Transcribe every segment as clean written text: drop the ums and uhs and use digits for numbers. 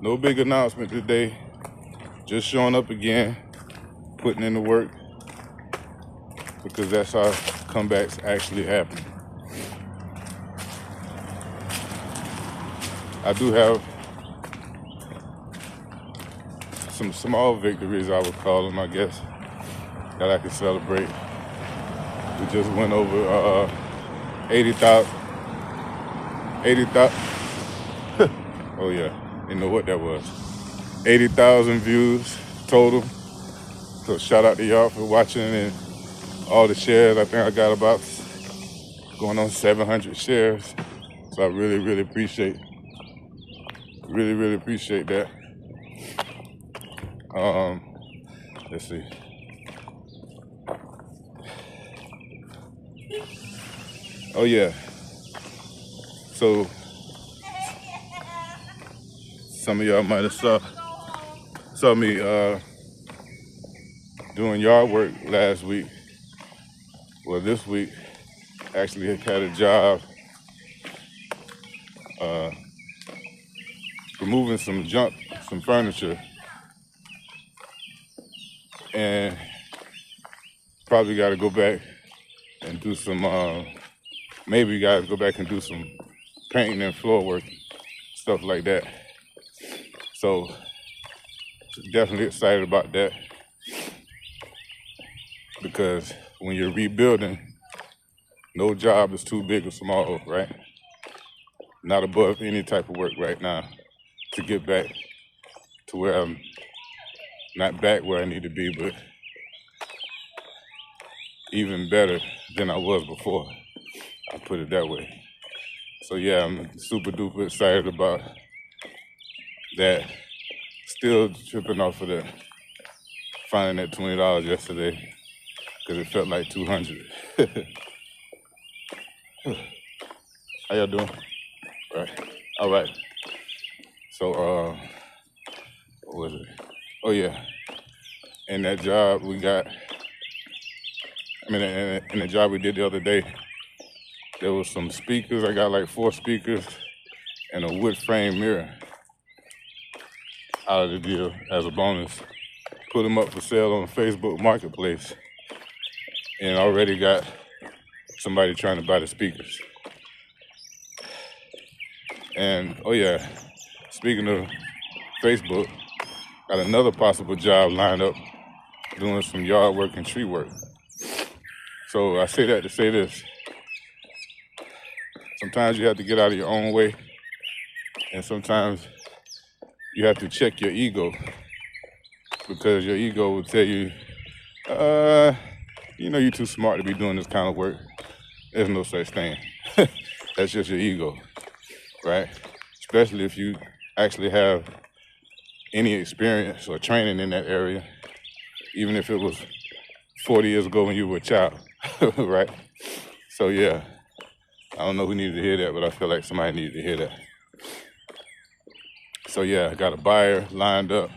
No big announcement today. Just showing up again, putting in the work, because that's how comebacks actually happen. I do have some small victories, I would call them, I guess, that I can celebrate. We just went over 80,000. Oh yeah, you know what that was. 80,000 views total. So shout out to y'all for watching and all the shares. I think I got about going on 700 shares. So I really appreciate that. Let's see. Oh yeah. So some of y'all might have saw me doing yard work last week. Well, this week actually had a job removing some junk, some furniture, and probably got to go back and do some, maybe got to go back and do some painting and floor work, stuff like that. So definitely excited about that, because when you're rebuilding, no job is too big or small, right? Not above any type of work right now to get back to where I'm not back where I need to be, but even better than I was before. I put it that way. So yeah, I'm super duper excited about that. Still tripping off of that, finding that $20 yesterday, because it felt like 200. How y'all doing? All right. So, what was it? Oh yeah, and that job we got, in the job we did the other day, there was some speakers. I got like 4 speakers and a wood frame mirror out of the deal as a bonus. Put them up for sale on Facebook Marketplace, and already got somebody trying to buy the speakers. And oh yeah, speaking of Facebook, got another possible job lined up doing some yard work and tree work. So I say that to say this. Sometimes you have to get out of your own way, and sometimes you have to check your ego, because your ego will tell you, you're too smart to be doing this kind of work. There's no such thing. That's just your ego, right? Especially if you actually have any experience or training in that area, even if it was 40 years ago when you were a child, right? So yeah, I don't know who needed to hear that, but I feel like somebody needed to hear that. So yeah, I got a buyer lined up,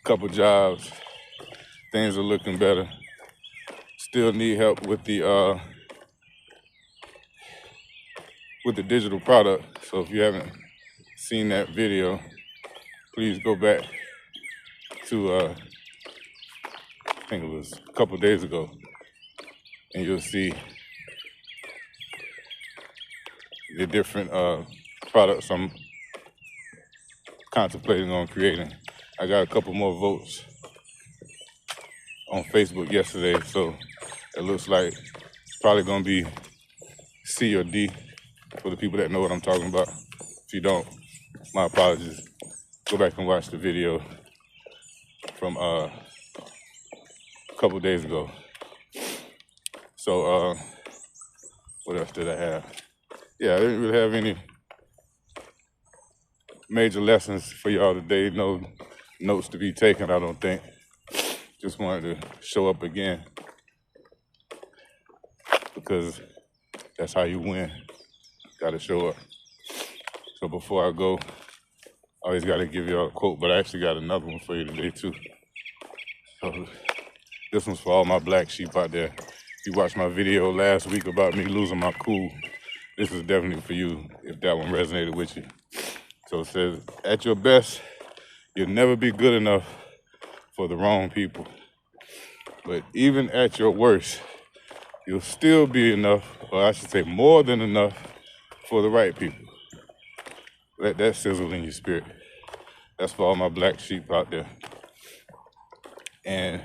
couple jobs, things are looking better. Still need help with the digital product. So if you haven't seen that video, please go back to I think it was a couple days ago, and you'll see the different products I'm contemplating on creating. I got a couple more votes on Facebook yesterday, so it looks like it's probably gonna be C or D for the people that know what I'm talking about. If you don't, my apologies. Go back and watch the video from a couple days ago. So what else did I have? Yeah, I didn't really have any major lessons for y'all today. No notes to be taken, I don't think. Just wanted to show up again, because that's how you win. Gotta show up. So before I go, I always gotta give y'all a quote, but I actually got another one for you today too. So this one's for all my black sheep out there. If you watched my video last week about me losing my cool, this is definitely for you if that one resonated with you. So it says, at your best, you'll never be good enough for the wrong people. But even at your worst, you'll still be enough, or I should say more than enough, for the right people. Let that sizzle in your spirit. That's for all my black sheep out there. And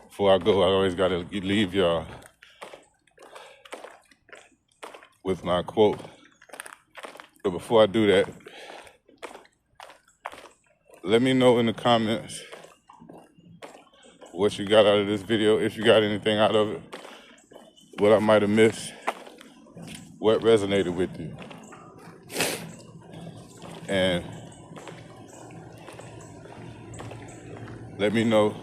before I go, I always gotta leave y'all with my quote. But before I do that, let me know in the comments what you got out of this video, if you got anything out of it, what I might have missed, what resonated with you. And let me know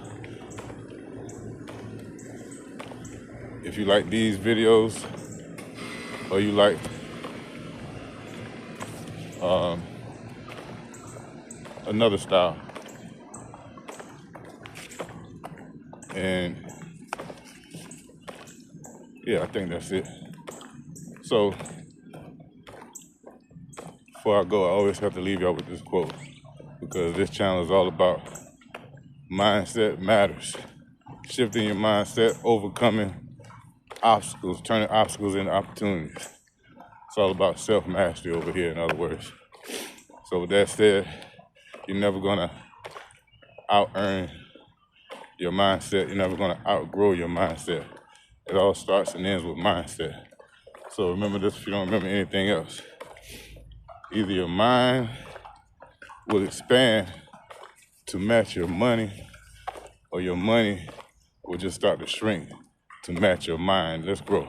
if you like these videos or you like another style. And yeah, I think that's it. So before I go, I always have to leave y'all with this quote, because this channel is all about mindset matters. Shifting your mindset, overcoming obstacles, turning obstacles into opportunities. It's all about self-mastery over here, in other words. So with that said, you're never gonna out-earn your mindset. You're never gonna outgrow your mindset. It all starts and ends with mindset. So remember this if you don't remember anything else. Either your mind will expand to match your money, or your money will just start to shrink to match your mind. Let's grow.